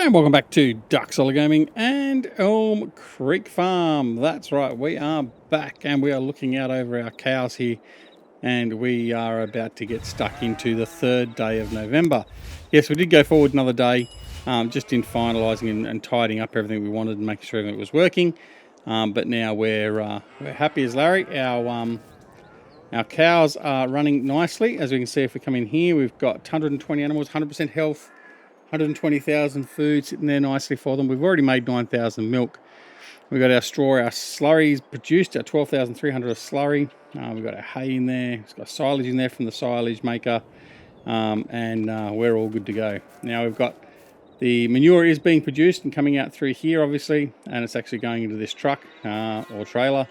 And welcome back to Duck Solid Gaming and Elm Creek Farm. That's right, we are back and we are looking out over our cows here, and we are about to get stuck into the third day of November. Yes, we did go forward another day, just in finalising and tidying up everything we wanted and making sure everything was working. But now we're happy as Larry. Our cows are running nicely. As we can see, if we come in here, we've got 120 animals, 100% health, 120,000 food sitting there nicely for them. We've already made 9,000 milk. We've got our straw, our slurries produced, our 12,300 of slurry. We've got our hay in there. It's got silage in there from the silage maker. And we're all good to go. Now we've got the manure is being produced and coming out through here, obviously, and it's actually going into this truck or trailer.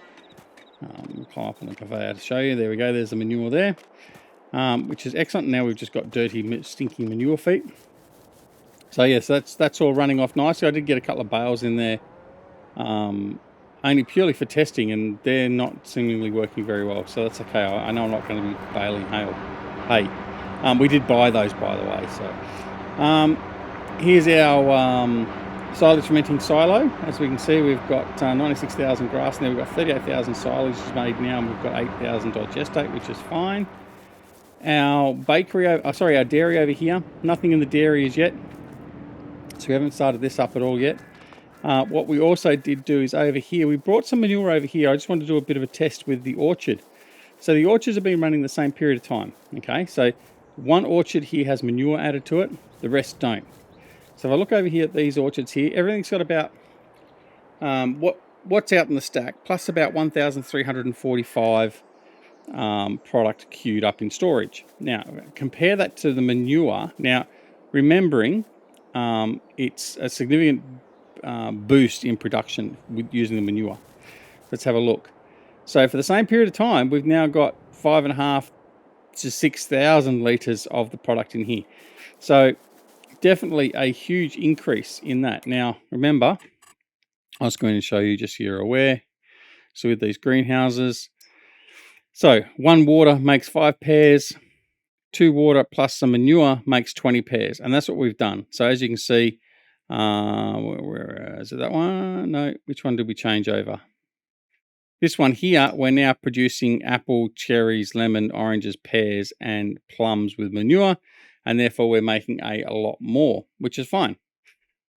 We'll climb up on the conveyor to show you. There we go. There's the manure there, which is excellent. Now we've just got dirty, stinky manure feet. So yes, that's all running off nicely. I did get a couple of bales in there, only purely for testing, and they're not seemingly working very well. So that's okay. I know I'm not going to be baling hay. We did buy those, by the way. So here's our silage fermenting silo. As we can see, we've got 96,000 grass in there. We've got 38,000 silage is made now, and we've got 8,000 digestate, which is fine. Our our dairy over here. Nothing in the dairy as yet. So we haven't started this up at all yet. What we also did do is over here, we brought some manure over here. I just wanted to do a bit of a test with the orchard. So the orchards have been running the same period of time. Okay, so one orchard here has manure added to it, the rest don't. So if I look over here at these orchards here, everything's got about what's out in the stack, plus about 1,345 product queued up in storage. Now compare that to the manure. Now remembering, it's a significant boost in production with using the manure. Let's have a look. So for the same period of time, we've now got 5,500 to 6,000 litres of the product in here. So definitely a huge increase in that. Now remember, I was going to show you just so you're aware. So with these greenhouses, so 1 water makes 5 pairs. 2 water plus some manure makes 20 pairs, and that's what we've done. So as you can see, where is it? That one? No, which one did we change over? This one here, we're now producing apple, cherries, lemon, oranges, pears, and plums with manure, and therefore we're making a lot more, which is fine.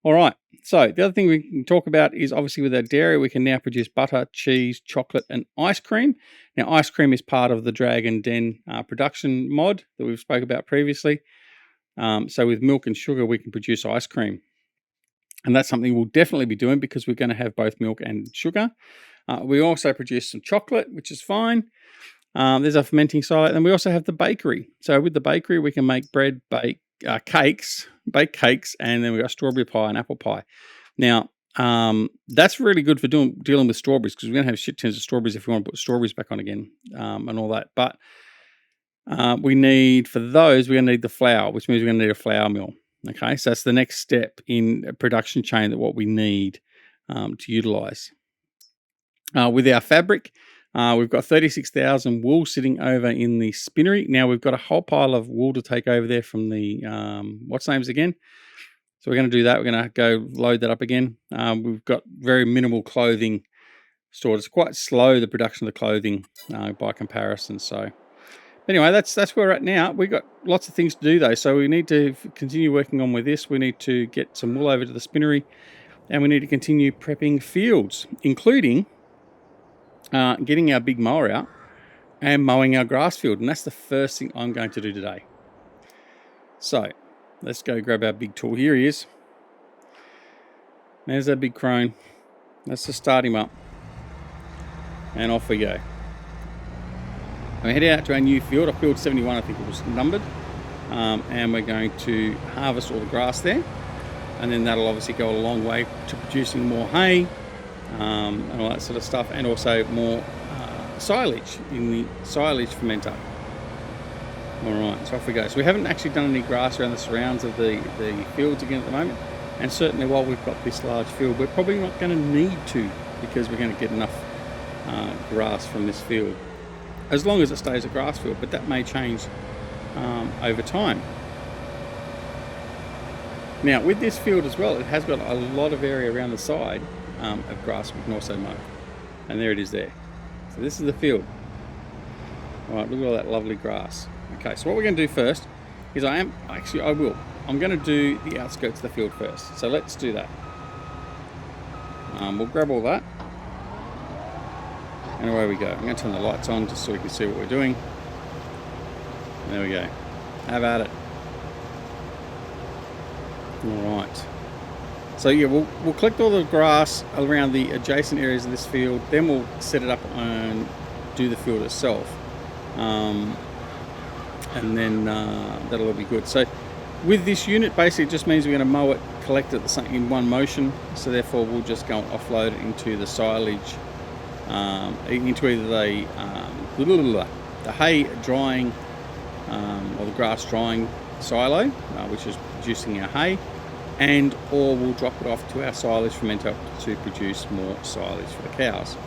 All right, so the other thing we can talk about is obviously with our dairy, we can now produce butter, cheese, chocolate, and ice cream. Now, ice cream is part of the Dragon Den production mod that we've spoke about previously. So with milk and sugar, we can produce ice cream. And that's something we'll definitely be doing because we're going to have both milk and sugar. We also produce some chocolate, which is fine. There's our fermenting silo. And we also have the bakery. So with the bakery, we can make bread, bake cakes, and then we've got strawberry pie and apple pie. Now, that's really good for dealing with strawberries, because we're going to have shit tons of strawberries if we want to put strawberries back on again, and all that. But we need, for those, we're going to need the flour, which means we're going to need a flour mill. Okay, so that's the next step in a production chain that what we need to utilize. With our fabric, we've got 36,000 wool sitting over in the spinnery. Now we've got a whole pile of wool to take over there from the, what's names again? So we're going to do that. We're going to go load that up again. We've got very minimal clothing stored. It's quite slow, the production of the clothing by comparison. So anyway, that's where we're at now. We've got lots of things to do though. So we need to continue working on with this. We need to get some wool over to the spinnery, and we need to continue prepping fields, including getting our big mower out and mowing our grass field. And that's the first thing I'm going to do today. So let's go grab our big tool. Here he is. There's that big crone. Let's just start him up. And off we go. We're heading out to our new field, field 71, I think it was numbered. And we're going to harvest all the grass there. And then that'll obviously go a long way to producing more hay, and all that sort of stuff, and also more silage in the silage fermenter. All right, so off we go. So we haven't actually done any grass around the surrounds of the fields again at the moment, and certainly while we've got this large field, we're probably not going to need to, because we're going to get enough grass from this field, as long as it stays a grass field, but that may change over time. Now with this field as well, it has got a lot of area around the side of grass we can also mow. And there it is there. So this is the field. All right, look at all that lovely grass. Okay, so what we're going to do first is I'm going to do the outskirts of the field first. So let's do that. We'll grab all that. And away we go. I'm going to turn the lights on just so we can see what we're doing. There we go. Have at it. All right. So yeah, we'll collect all the grass around the adjacent areas of this field. Then we'll set it up and do the field itself. And then that'll all be good. So with this unit, basically it just means we're going to mow it, collect it in one motion. So therefore we'll just go and offload it into the silage, into either the hay drying or the grass drying silo, which is producing our hay, and or we'll drop it off to our silage fermenter to produce more silage for the cows.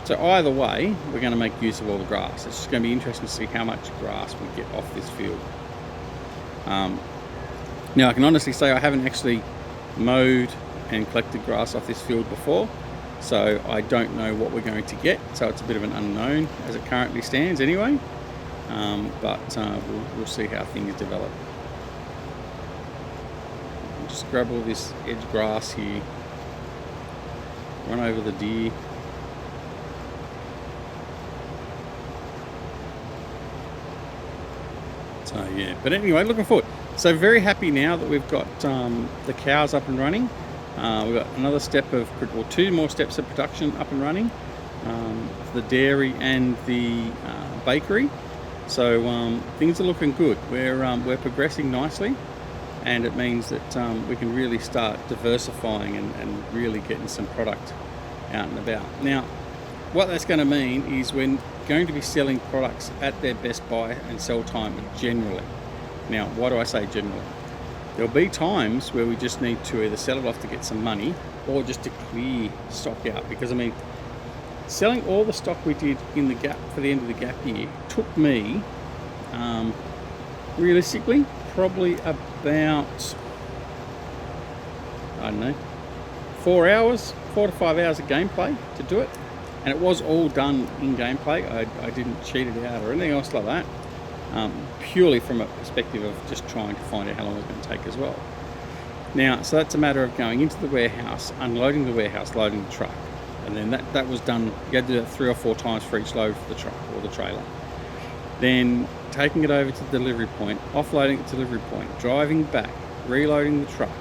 So either way, we're going to make use of all the grass. It's just going to be interesting to see how much grass we get off this field. Now I can honestly say I haven't actually mowed and collected grass off this field before, so I don't know what we're going to get. So it's a bit of an unknown as it currently stands anyway, but we'll see how things develop. I'll just grab all this edge grass here, run over the deer. So yeah, but anyway, looking forward. So very happy now that we've got the cows up and running. We've got another step of, or two more steps of production up and running, the dairy and the bakery. So things are looking good. We're progressing nicely, and it means that we can really start diversifying and really getting some product out and about. Now, what that's going to mean is we're going to be selling products at their best buy and sell time generally. Now, why do I say generally? There'll be times where we just need to either sell it off to get some money or just to clear stock out, because I mean, selling all the stock we did in the gap for the end of the gap year took me realistically probably about, I don't know, 4 to 5 hours of gameplay to do it. And it was all done in gameplay. I didn't cheat it out or anything else like that. Purely from a perspective of just trying to find out how long it was going to take as well. Now, so that's a matter of going into the warehouse, unloading the warehouse, loading the truck. And then that was done, you had to do that 3 or 4 times for each load for the truck or the trailer. Then taking it over to the delivery point, offloading it to the delivery point, driving back, reloading the truck,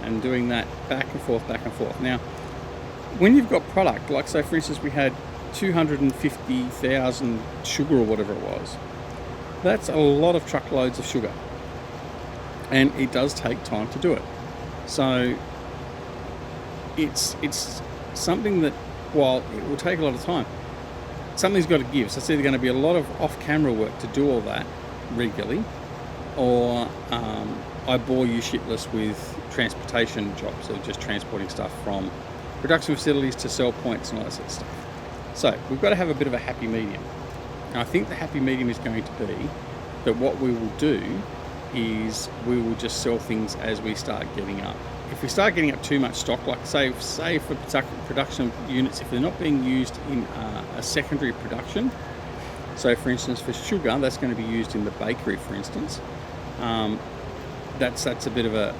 and doing that back and forth, back and forth. Now, when you've got product, like say for instance we had 250,000 sugar or whatever it was, that's a lot of truckloads of sugar, and it does take time to do it. So it's something that, while it will take a lot of time, something's got to give. So it's either going to be a lot of off-camera work to do all that regularly, or I bore you shitless with transportation jobs of just transporting stuff from production facilities to sell points and all that sort of stuff. So we've got to have a bit of a happy medium. And I think the happy medium is going to be that what we will do is we will just sell things as we start getting up. If we start getting up too much stock, like say for production units, if they're not being used in a secondary production, so for instance for sugar, that's going to be used in the bakery, for instance, that's a bit of a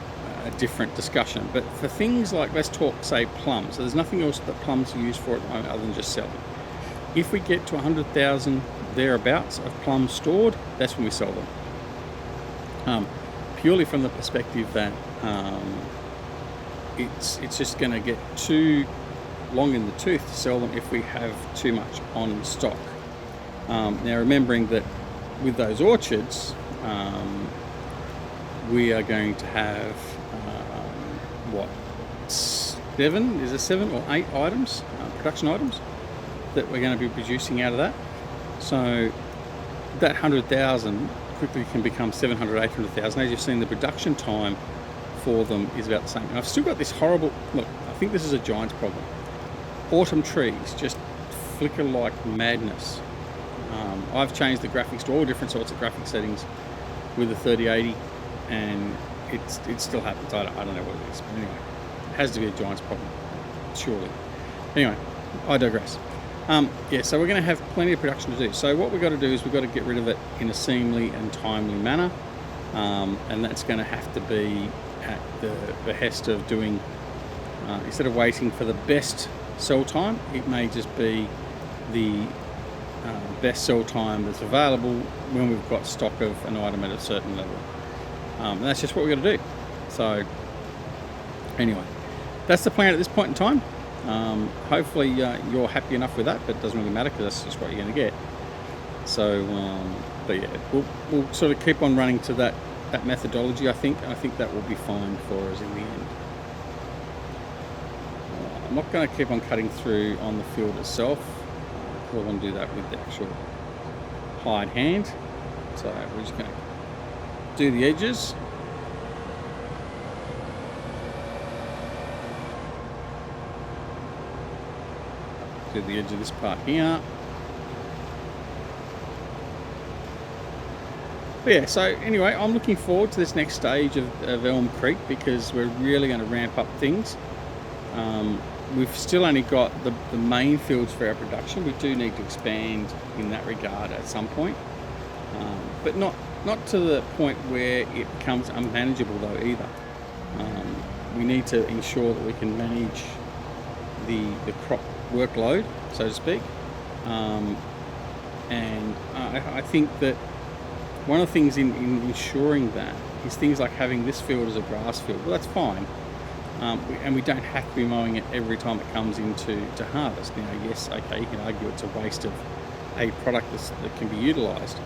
different discussion. But for things like, let's talk say plums, so there's nothing else that plums are used for at the moment other than just selling. If we get to 100,000 thereabouts of plums stored, that's when we sell them. Purely from the perspective that it's just going to get too long in the tooth to sell them if we have too much on stock. Now remembering that with those orchards, we are going to have seven or eight items, production items, that we're going to be producing out of that. So that 100,000 quickly can become 700, 800,000. As you've seen, the production time for them is about the same. And I've still got this horrible, look, I think this is a giant's problem. Autumn trees just flicker like madness. I've changed the graphics to all different sorts of graphic settings with the 3080, and it still happens. I don't know what it is, but anyway, it has to be a giant's problem, surely. Anyway, I digress. Yeah, so we're going to have plenty of production to do. So what we've got to do is we've got to get rid of it in a seamly and timely manner, and that's going to have to be at the behest of doing, instead of waiting for the best sell time, it may just be the best sell time that's available when we've got stock of an item at a certain level. And that's just what we've got to do. So anyway, that's the plan at this point in time. Hopefully you're happy enough with that, but it doesn't really matter because that's just what you're going to get. So, but yeah, we'll sort of keep on running to that methodology. I think that will be fine for us in the end. I'm not going to keep on cutting through on the field itself. I want to do that with the actual hired hand. So we're just going to do the edges. Do the edge of this part here. But yeah, so anyway, I'm looking forward to this next stage of Elm Creek because we're really going to ramp up things. We've still only got the main fields for our production. We do need to expand in that regard at some point, but not to the point where it becomes unmanageable though either. We need to ensure that we can manage the crop workload, so to speak, and I think that one of the things in ensuring that is things like having this field as a grass field. Well, that's fine. And we don't have to be mowing it every time it comes into harvest. Now, yes, okay, you can argue it's a waste of a product that can be utilised.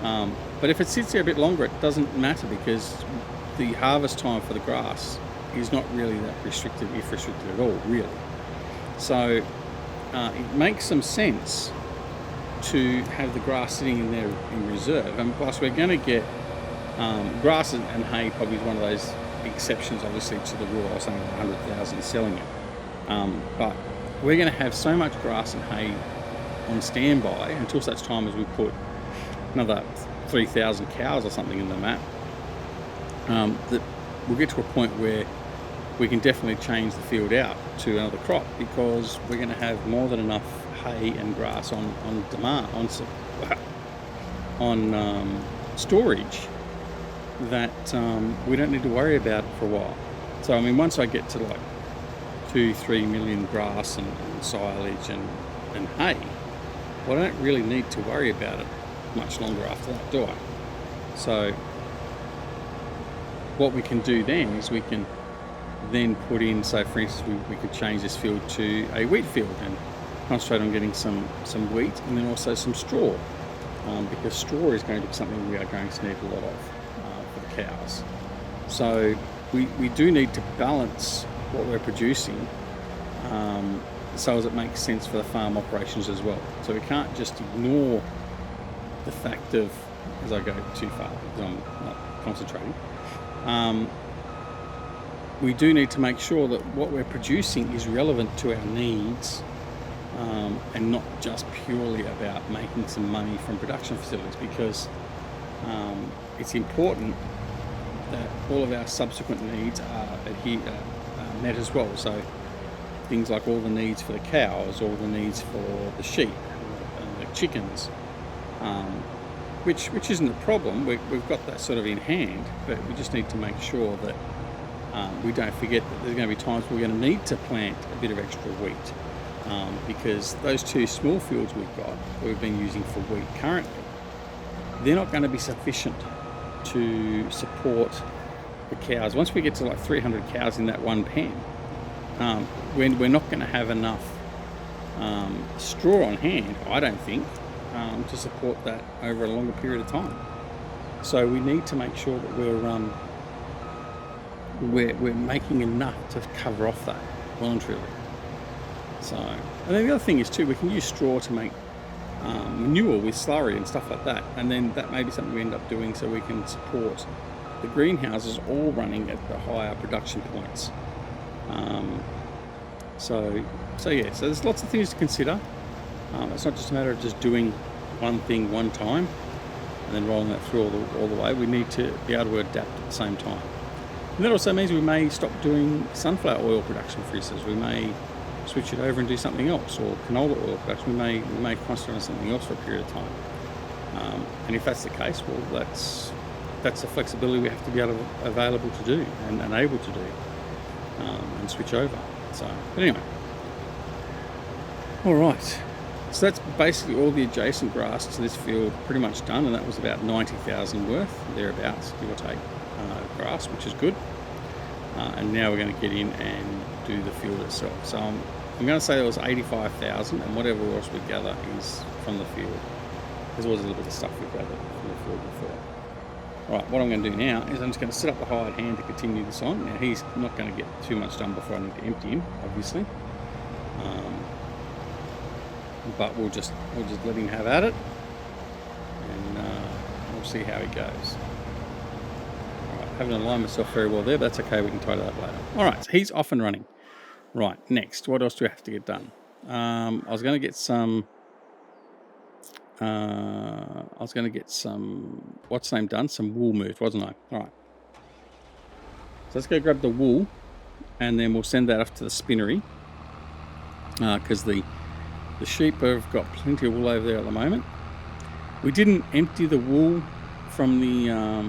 But if it sits there a bit longer, it doesn't matter because the harvest time for the grass is not really that restricted, if restricted at all, really. So it makes some sense to have the grass sitting in there in reserve. And plus, we're going to get grass and hay probably is one of those exceptions, obviously, to the rule. I was saying 100,000 selling it, but we're going to have so much grass and hay on standby until such time as we put another 3,000 cows or something in the map, that we'll get to a point where we can definitely change the field out to another crop because we're going to have more than enough hay and grass on demand, on storage, that we don't need to worry about it for a while. So I mean, once I get to like 2-3 million grass and silage and hay, well, I don't really need to worry about it much longer after that, do I? So what we can do then is we can then put in, so for instance, we could change this field to a wheat field and concentrate on getting some wheat and then also some straw, because straw is going to be something we are going to need a lot of for the cows. So we do need to balance what we're producing so as it makes sense for the farm operations as well. So we can't just ignore the fact of, as I go too far because I'm not concentrating, we do need to make sure that what we're producing is relevant to our needs, and not just purely about making some money from production facilities, because it's important that all of our subsequent needs are met as well. So things like all the needs for the cows, all the needs for the sheep and the chickens, which isn't a problem. We've got that sort of in hand, but we just need to make sure that we don't forget that there's going to be times we're going to need to plant a bit of extra wheat, because those two small fields we've been using for wheat currently, they're not going to be sufficient to support the cows. Once we get to like 300 cows in that one pen, we're not going to have enough straw on hand, I don't think, to support that over a longer period of time. So we need to make sure that we're making enough to cover off that well and truly. So, and then the other thing is too, we can use straw to make manure with slurry and stuff like that, and then that may be something we end up doing so we can support the greenhouses all running at the higher production points. So yeah, so there's lots of things to consider. It's not just a matter of just doing one thing one time and then rolling that through all the way. We need to be able to adapt at the same time. And that also means we may stop doing sunflower oil production, for instance. We may switch it over and do something else, or canola oil production. We may concentrate on something else for a period of time. And if that's the case, well, that's the flexibility we have to be available to do and able to do, and switch over. So, but anyway, all right. So that's basically all the adjacent grass to this field pretty much done, and that was about 90,000 worth, thereabouts, give or take, grass, which is good. And now we're going to get in and do the field itself. So I'm going to say there was 85,000, and whatever else we gather is from the field. There's always a little bit of stuff we gathered from the field before. All right, what I'm going to do now is I'm just going to set up the hired hand to continue this on. Now he's not going to get too much done before I need to empty him, obviously. But we'll just let him have at it, and we'll see how he goes. All right, haven't aligned myself very well there, but that's okay. We can tidy that up later. All right, so he's off and running. Right, next, what else do we have to get done? I was going to get some. What's the name done? Some wool moved, wasn't I? All right. So let's go grab the wool, and then we'll send that off to the spinnery, because the sheep have got plenty of wool over there at the moment. We didn't empty the wool from the, I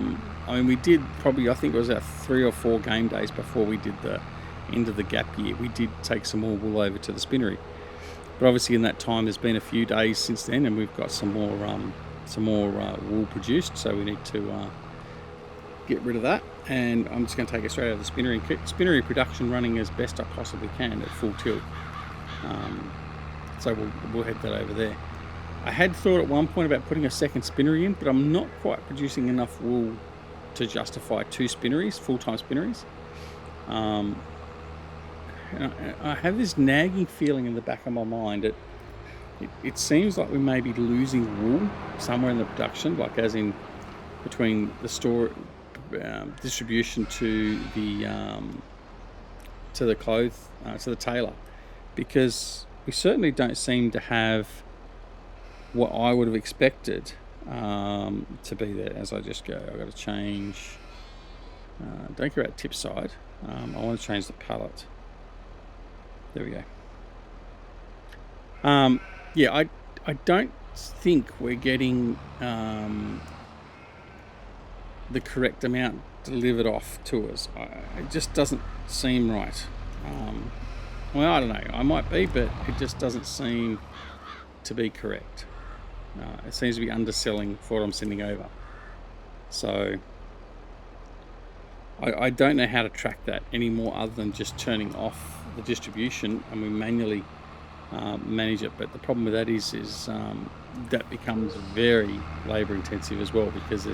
mean, we did probably, I think it was about 3 or 4 game days before we did the end of the gap year. We did take some more wool over to the spinnery. But obviously in that time, there's been a few days since then, and we've got some more wool produced. So we need to get rid of that. And I'm just going to take it straight out of the spinnery and keep spinnery production running as best I possibly can at full tilt. So we'll head that over there. I had thought at one point about putting a second spinnery in, but I'm not quite producing enough wool to justify 2 spinneries, full-time spinneries. I have this nagging feeling in the back of my mind. It seems like we may be losing wool somewhere in the production, like as in between the store distribution to the tailor, because we certainly don't seem to have what I would have expected to be there. As I just go, I've got to change. Don't care about tip side. I want to change the pallet. There we go. Yeah, I don't think we're getting the correct amount delivered off to us. It just doesn't seem right. Well, I don't know. I might be, but it just doesn't seem to be correct. It seems to be underselling for what I'm sending over. So I don't know how to track that anymore other than just turning off the distribution and we manually manage it. But the problem with that is that becomes very labor intensive as well, because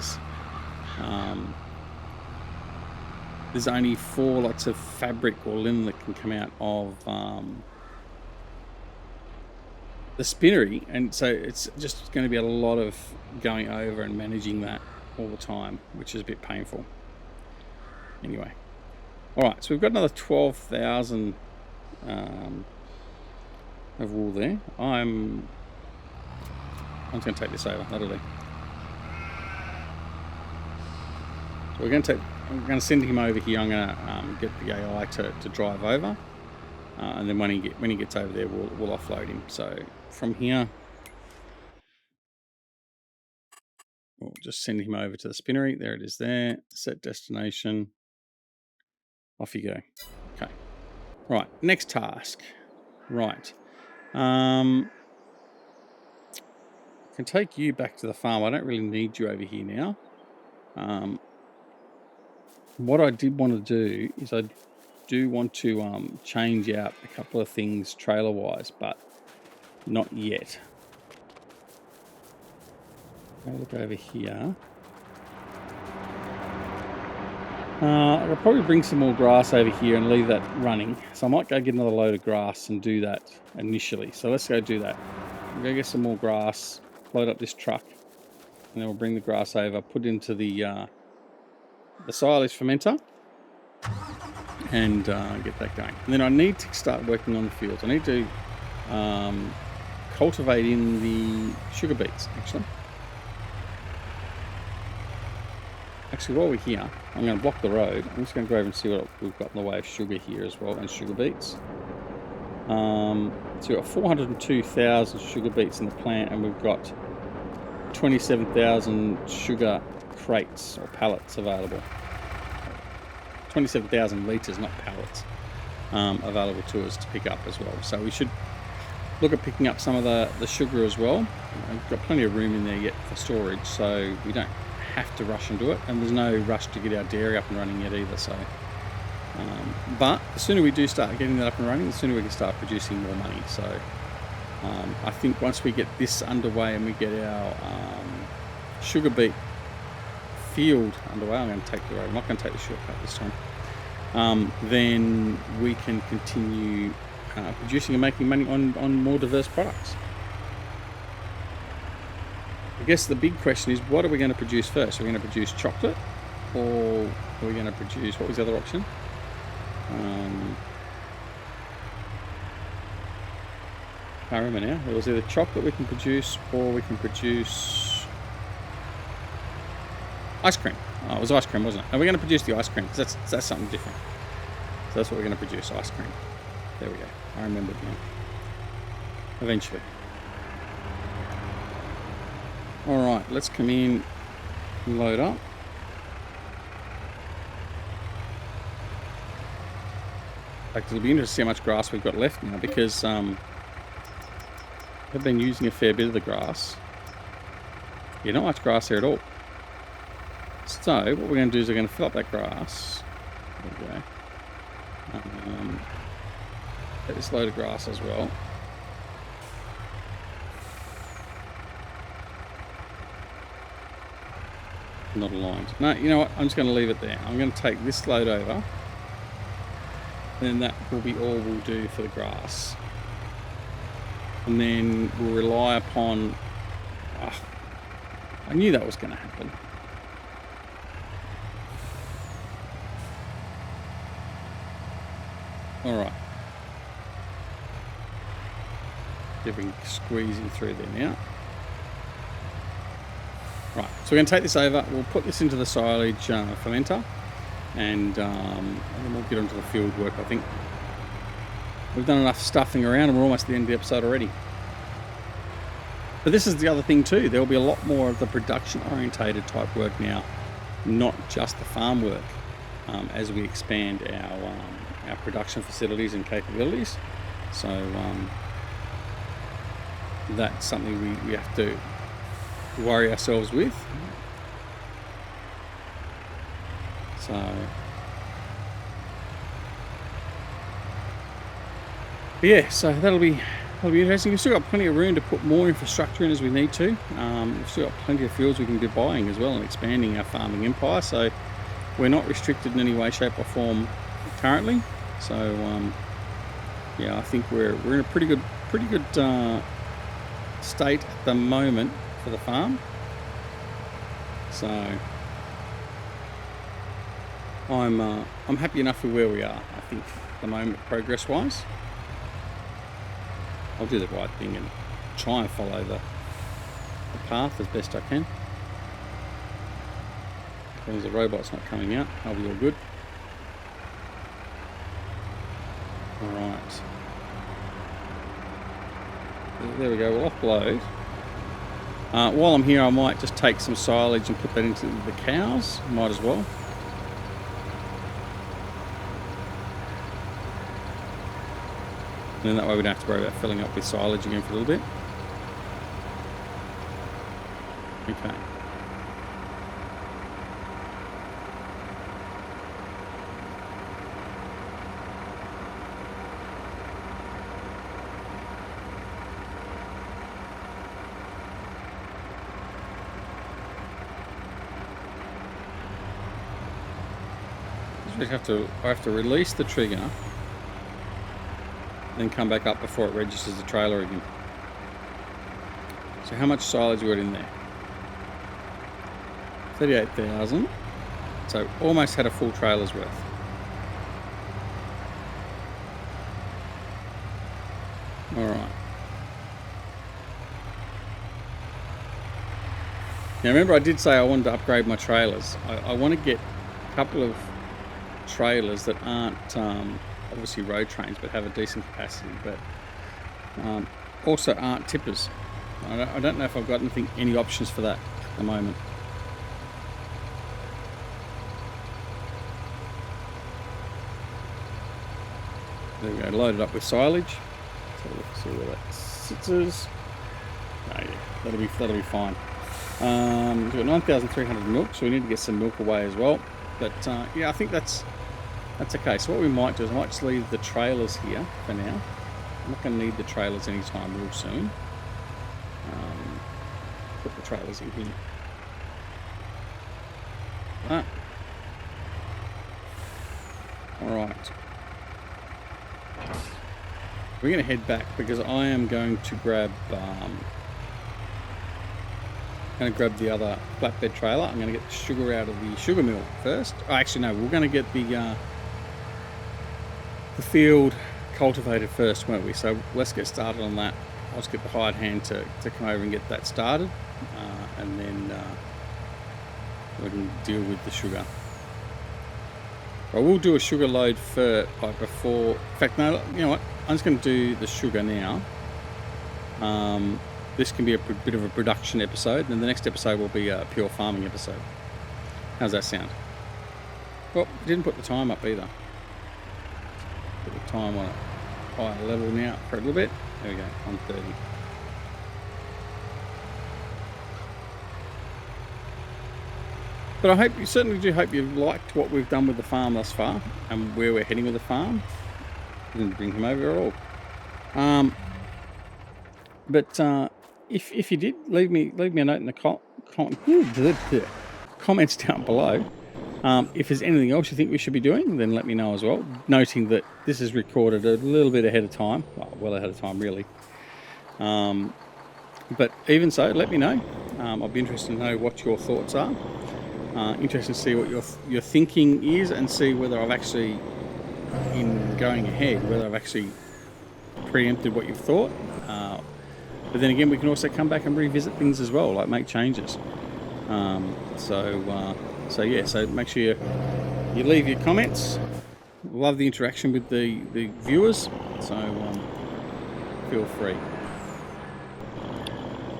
there's only 4 lots of fabric or linen that can come out of the spinnery, and so it's just going to be a lot of going over and managing that all the time, which is a bit painful. Anyway, all right, so we've got another 12,000 of wool there. I'm just going to take this over. That'll do. So I'm going to send him over here. I'm going to get the AI to drive over, and then when he gets over there, we'll offload him. So from here, we'll just send him over to the spinnery. There it is. There. Set destination. Off you go. Okay. Right. Next task. Right. I can take you back to the farm. I don't really need you over here now. What I did want to do is I do want to change out a couple of things trailer-wise, but not yet. I'll look over here. I'll probably bring some more grass over here and leave that running. So I might go get another load of grass and do that initially. So let's go do that. We'll go get some more grass, load up this truck, and then we'll bring the grass over, put it into the silage fermenter, and get that going. And then I need to start working on the fields. I need to cultivate in the sugar beets, actually. Actually, while we're here, I'm going to block the road. I'm just going to go over and see what we've got in the way of sugar here as well, and sugar beets. So we've got 402,000 sugar beets in the plant, and we've got 27,000 sugar crates or pallets available. 27,000 litres, not pallets, available to us to pick up as well. So we should look at picking up some of the sugar as well. We've got plenty of room in there yet for storage, so we don't have to rush into it, and there's no rush to get our dairy up and running yet either. So but the sooner we do start getting that up and running, the sooner we can start producing more money. So I think once we get this underway and we get our sugar beet field underway, I'm going to take the road, I'm not going to take the shortcut this time, then we can continue producing and making money on more diverse products. I guess the big question is, what are we going to produce first? Are we going to produce chocolate, or are we going to produce, what was the other option? I can't remember now. It was either chocolate we can produce, or we can produce ice cream. Oh, it was ice cream, wasn't it? And we're going to produce the ice cream, because that's something different. So that's what we're going to produce, ice cream. There we go. I remembered now. Eventually. Alright, let's come in and load up. In fact, it'll be interesting to see how much grass we've got left now, because I've been using a fair bit of the grass. Yeah, not much grass there at all. So what we're going to do is we're going to fill up that grass. There we go. Get this load of grass as well. Not aligned. No, you know what? I'm just going to leave it there. I'm going to take this load over. And that will be all we'll do for the grass. And then we'll rely upon... Oh, I knew that was going to happen. Alright. See if we can squeeze in through there now. Right, so we're going to take this over, we'll put this into the silage fermenter, and then we'll get onto the field work, I think. We've done enough stuffing around and we're almost at the end of the episode already. But this is the other thing too, there will be a lot more of the production orientated type work now, not just the farm work, as we expand our production facilities and capabilities. So that's something we have to worry ourselves with. So yeah, so that'll be interesting. We've still got plenty of room to put more infrastructure in as we need to. We've still got plenty of fields we can be buying as well and expanding our farming empire. So we're not restricted in any way, shape or form currently. So yeah, I think we're in a pretty good state at the moment for the farm. So I'm happy enough with where we are, I think, at the moment, progress wise. I'll do the right thing and try and follow the path as best I can. As long as the robot's not coming out, I'll be all good. Alright. There we go, we'll offload. While I'm here, I might just take some silage and put that into the cows. Might as well. And then that way we don't have to worry about filling up with silage again for a little bit. Okay. I have to release the trigger, then come back up before it registers the trailer again. So how much silage we got in there? 38,000. So almost had a full trailer's worth. All right. Now remember I did say I wanted to upgrade my trailers. I want to get a couple of trailers that aren't obviously road trains but have a decent capacity, but also aren't tippers. I don't know if I've got any options for that at the moment. There we go, loaded up with silage. So let's see where that sits. Oh yeah, that'll be fine. We've got 9,300 milk, so we need to get some milk away as well. But yeah, I think that's okay. So what we might do is I might just leave the trailers here for now. I'm not going to need the trailers anytime real soon. Put the trailers in here. Ah. Alright. We're going to head back because I am going to grab the other flatbed trailer. I'm going to get the sugar out of the sugar mill first. Oh, actually no, we're going to get the field cultivated first, won't we? So let's get started on that. I'll just get the hired hand to come over and get that started, and then we can deal with the sugar. I will do a sugar load before. In fact, no. You know what? I'm just going to do the sugar now. This can be a bit of a production episode, and the next episode will be a pure farming episode. How's that sound? Well, didn't put the time up either. Put the time on a higher level now for a little bit. There we go, 130. But I hope you certainly do hope you've liked what we've done with the farm thus far and where we're heading with the farm. Didn't bring him over at all. But if you did, leave me a note in the comments down below. If there's anything else you think we should be doing, then let me know as well. Noting that this is recorded a little bit ahead of time, well ahead of time really. But even so, let me know. I'll be interested to know what your thoughts are. Interested to see what your thinking is, and see whether I've actually, in going ahead, whether I've actually preempted what you've thought. But then again, we can also come back and revisit things as well, like make changes. So yeah, so make sure you leave your comments. Love the interaction with the viewers, so feel free.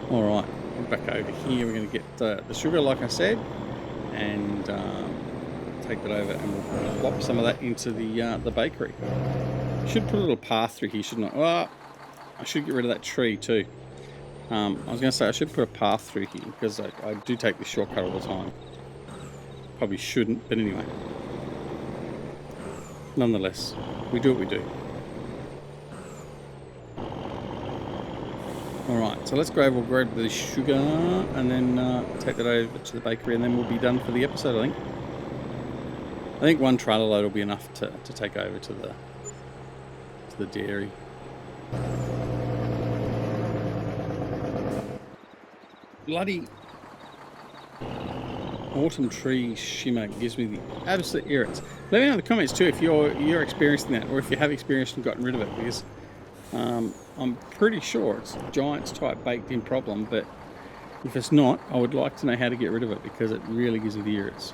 All right, back over here. We're going to get the sugar, like I said, and take that over, and we'll plop some of that into the bakery. Should put a little path through here, shouldn't I? Well, I should get rid of that tree too. I was going to say I should put a path through here because I do take the shortcut all the time. Probably shouldn't, but anyway. Nonetheless, we do what we do. Alright, so let's go over, we'll grab the sugar and then take that over to the bakery, and then we'll be done for the episode, I think. I think one trailer load will be enough to take over to the dairy. Bloody autumn tree shimmer gives me the absolute irrits. Let me know in the comments too if you're experiencing that, or if you have experienced and gotten rid of it, because I'm pretty sure it's a Giants type baked in problem, but if it's not, I would like to know how to get rid of it, because it really gives me the irrits.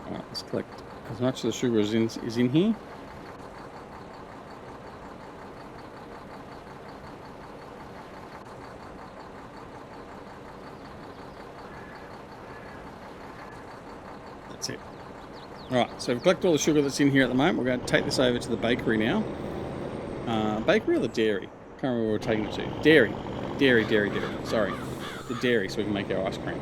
Alright, let's collect as much of the sugar as is in here. That's it. Alright, so we've collected all the sugar that's in here at the moment. We're going to take this over to the bakery now. Bakery or the dairy? Can't remember where we're taking it to. Dairy. Dairy. Sorry. The dairy, so we can make our ice cream.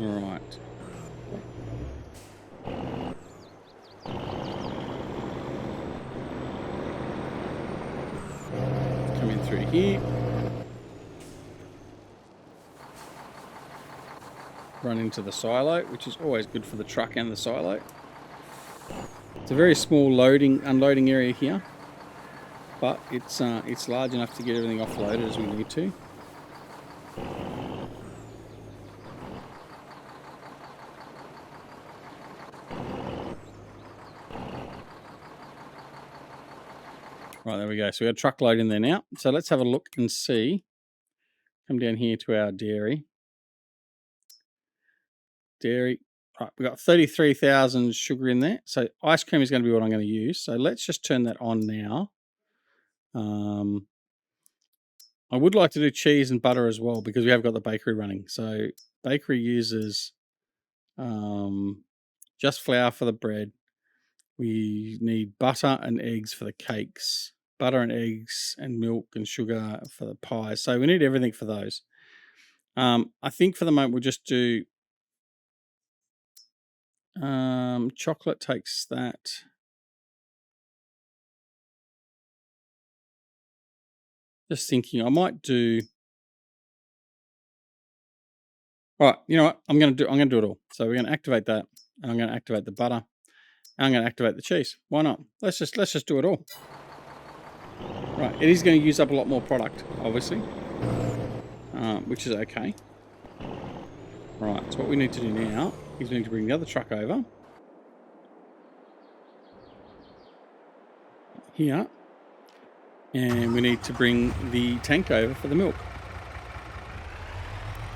Alright. Come in through here. Run into the silo, which is always good for the truck and the silo. It's a very small unloading area here, but it's large enough to get everything offloaded as we need to. Right, there we go. So we got a truckload in there now. So let's have a look and see. Come down here to our dairy. Dairy. Right, we've got 33,000 sugar in there. So ice cream is going to be what I'm going to use. So let's just turn that on now. I would like to do cheese and butter as well because we have got the bakery running. So bakery uses just flour for the bread. We need butter and eggs for the cakes. Butter and eggs and milk and sugar for the pies. So we need everything for those. I think for the moment we'll just do chocolate takes that. Just thinking, I might do. All right, you know what? I'm gonna do it all. So we're gonna activate that, and I'm gonna activate the butter, and I'm gonna activate the cheese. Why not? Let's just do it all. Right, it is going to use up a lot more product, obviously, which is okay. Right, so what we need to do now is we need to bring the other truck over here, and we need to bring the tank over for the milk.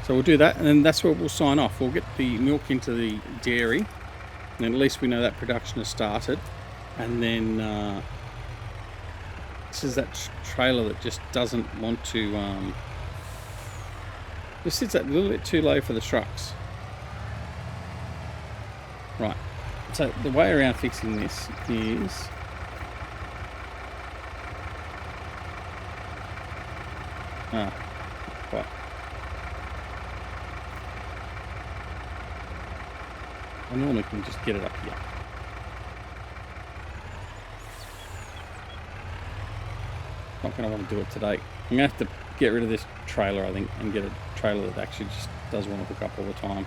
So we'll do that, and then that's where we'll sign off. We'll get the milk into the dairy, and at least we know that production has started. And then this is that trailer that just doesn't want to. This sits a little bit too low for the trucks. Right. So the way around fixing this is. Right. I normally can just get it up here. Not going to want to do it today. I'm going to have to get rid of this trailer, I think, and get a trailer that actually just does want to hook up all the time.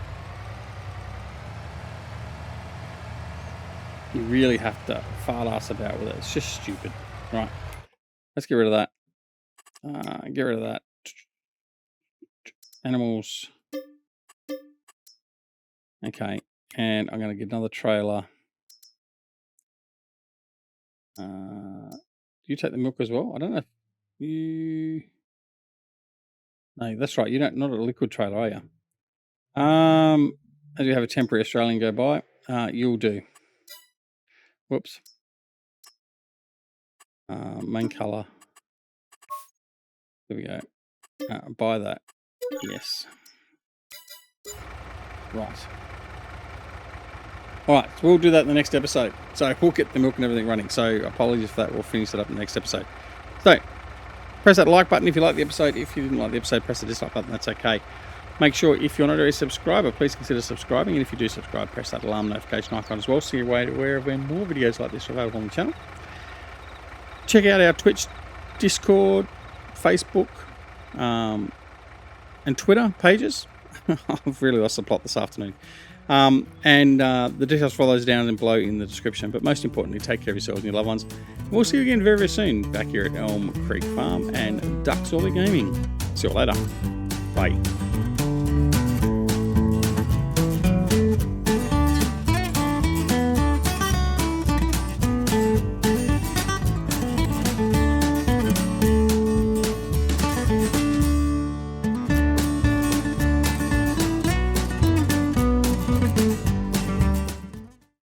You really have to fart ass about with it. It's just stupid. Right. Let's get rid of that. Get rid of that. Animals. Okay. And I'm going to get another trailer. Do you take the milk as well? I don't know if you... No, that's right. You don't, not a liquid trailer, are you? As you have a temporary Australian go by, you'll do. Whoops. Main colour. There we go. Buy that. Yes. Right. Alright, so we'll do that in the next episode. So we'll get the milk and everything running. So apologies for that. We'll finish it up in the next episode. So, press that like button if you like the episode. If you didn't like the episode, press the dislike button. That's okay. Make sure if you're not already a subscriber, please consider subscribing. And if you do subscribe, press that alarm notification icon as well, so you're aware of when more videos like this are available on the channel. Check out our Twitch, Discord, Facebook, and Twitter pages. I've really lost the plot this afternoon. And the details for those down and below in the description. But most importantly, take care of yourselves and your loved ones. We'll see you again very, very soon back here at Elm Creek Farm and Ducks Orley Gaming. See you later. Bye.